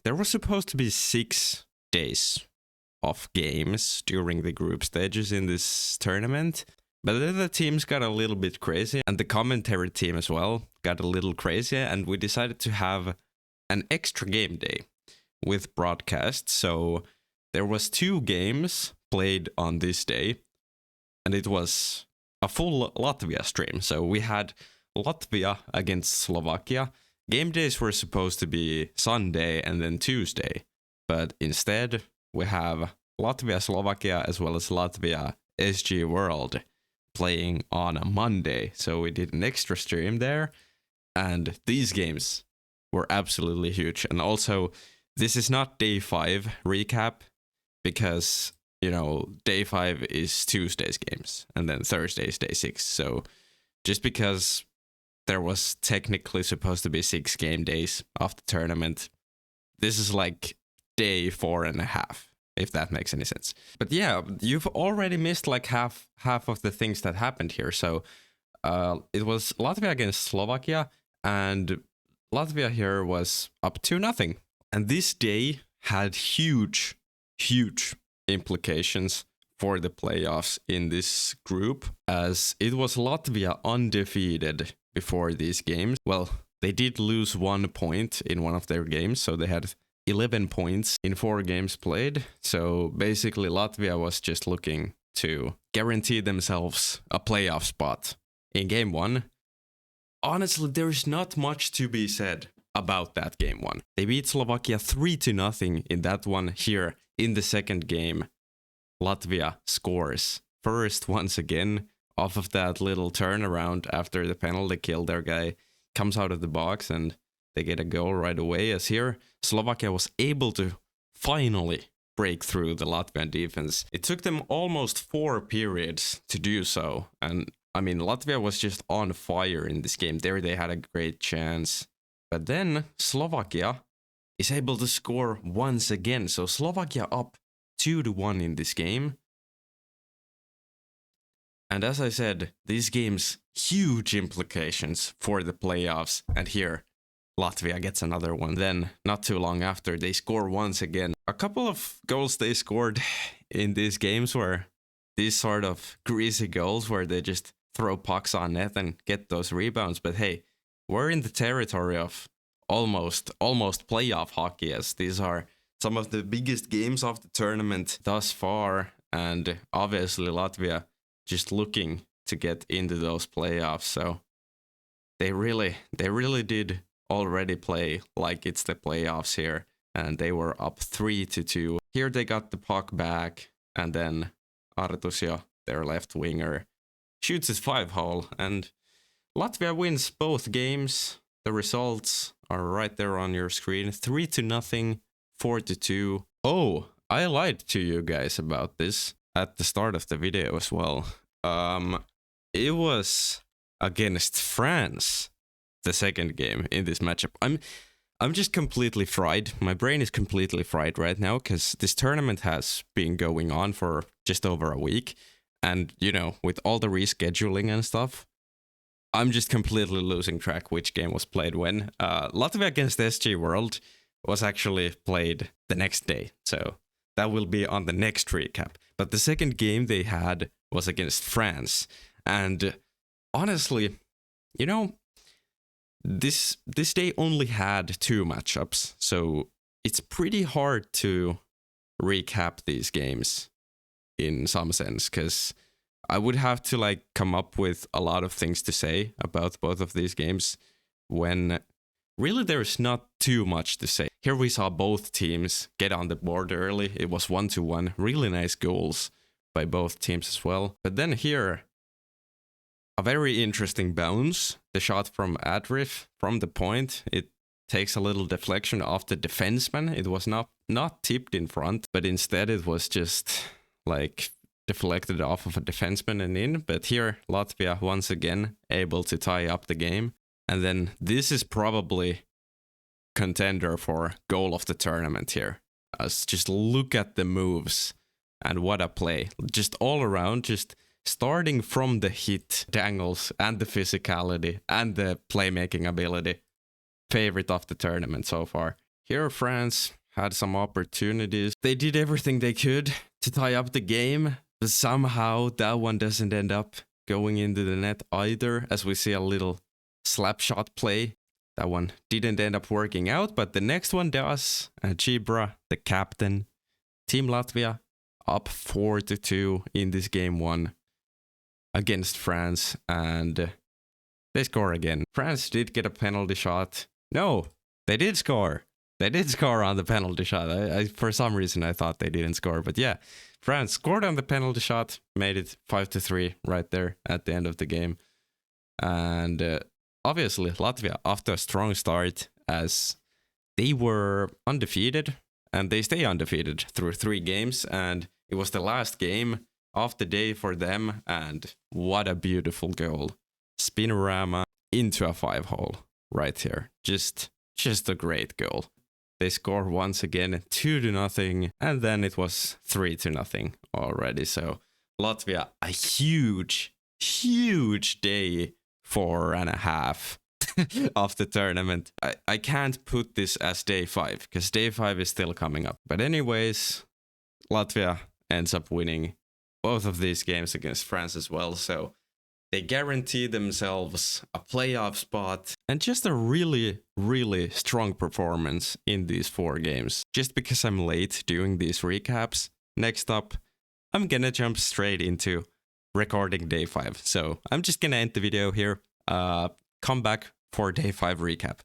there was supposed to be 6 days of games during the group stages in this tournament. But then the teams got a little bit crazy, and the commentary team as well got a little crazy, and we decided to have an extra game day with broadcast. So there was 2 games played on this day, and it was a full Latvia stream. So we had Latvia against Slovakia. Game days were supposed to be Sunday and then Tuesday, but instead we have Latvia, Slovakia, as well as Latvia, SG World playing on a Monday. So we did an extra stream there, and these games were absolutely huge. And also, this is not day 5 recap, because, you know, day 5 is Tuesday's games, and then Thursday is day 6. So just because there was technically supposed to be 6 game days of the tournament, this is like day 4.5, if that makes any sense. But yeah, you've already missed like half of the things that happened here. So it was Latvia against Slovakia, and Latvia here was up 2-0. And this day had huge implications for the playoffs in this group, as it was Latvia undefeated before these games. Well, they did lose 1 point in one of their games, so they had 11 points in 4 games played. So basically Latvia was just looking to guarantee themselves a playoff spot in game 1. Honestly, there's not much to be said about that game 1. They beat Slovakia 3-0 in that one. Here in the second game, Latvia scores first once again off of that little turnaround after the penalty kill. Their guy comes out of the box and they get a goal right away, as here Slovakia was able to finally break through the Latvian defense. It took them almost 4 periods to do so. And I mean, Latvia was just on fire in this game. There they had a great chance. But then Slovakia is able to score once again. So Slovakia up 2-1 in this game. And as I said, these games, huge implications for the playoffs. And here, Latvia gets another one. Then, not too long after, they score once again. A couple of goals they scored in these games were these sort of greasy goals where they just throw pucks on net and get those rebounds. But hey, we're in the territory of almost playoff hockey, as these are some of the biggest games of the tournament thus far. And obviously Latvia just looking to get into those playoffs. So they really did already play like it's the playoffs here, and they were up 3-2. Here they got the puck back, and then Artusio, their left winger, shoots his 5-hole, and Latvia wins both games. The results are right there on your screen: 3-0, 4-2. Oh, I lied to you guys about this at the start of the video as well. It was against France, the second game in this matchup. I'm just completely fried. My brain is completely fried right now, because this tournament has been going on for just over a week, and you know, with all the rescheduling and stuff, I'm just completely losing track which game was played when. Latvia against SG World was actually played the next day, so that will be on the next recap. But the second game they had was against France, and honestly, you know, this day only had 2 matchups, so it's pretty hard to recap these games in some sense, because I would have to like come up with a lot of things to say about both of these games when really there's not too much to say. Here we saw both teams get on the board early. It was 1-1, really nice goals by both teams as well. But then here, a very interesting bounce. The shot from Adrift from the point. It takes a little deflection off the defenseman. It was not tipped in front, but instead it was just like deflected off of a defenseman and in. But here, Latvia once again able to tie up the game. And then this is probably contender for goal of the tournament here. Just look at the moves and what a play. Just all around, just starting from the hit, the angles, and the physicality, and the playmaking ability. Favorite of the tournament so far. Here France had some opportunities. They did everything they could to tie up the game, but somehow that one doesn't end up going into the net either, as we see a little slap shot play. That one didn't end up working out, but the next one does. And Gibra, the captain, Team Latvia, up 4-2 in this game one against France, and they score again. France did get a penalty shot. No, they did score. They did score on the penalty shot. I for some reason I thought they didn't score, but yeah, France scored on the penalty shot, made it 5-3 right there at the end of the game. And obviously Latvia off to a strong start, as they were undefeated and they stay undefeated through 3 games, and it was the last game of the day for them, and what a beautiful goal. Spinorama into a 5-hole right here. Just a great goal. They score once again 2-0, and then it was 3-0 already. So Latvia, a huge day 4.5 of the tournament. I can't put this as day 5 because day 5 is still coming up. But anyways, Latvia ends up winning both of these games against France as well. So they guarantee themselves a playoff spot, and just a really strong performance in these 4 games. Just because I'm late doing these recaps, next up, I'm gonna jump straight into recording day 5. So I'm just gonna end the video here, come back for day 5 recap.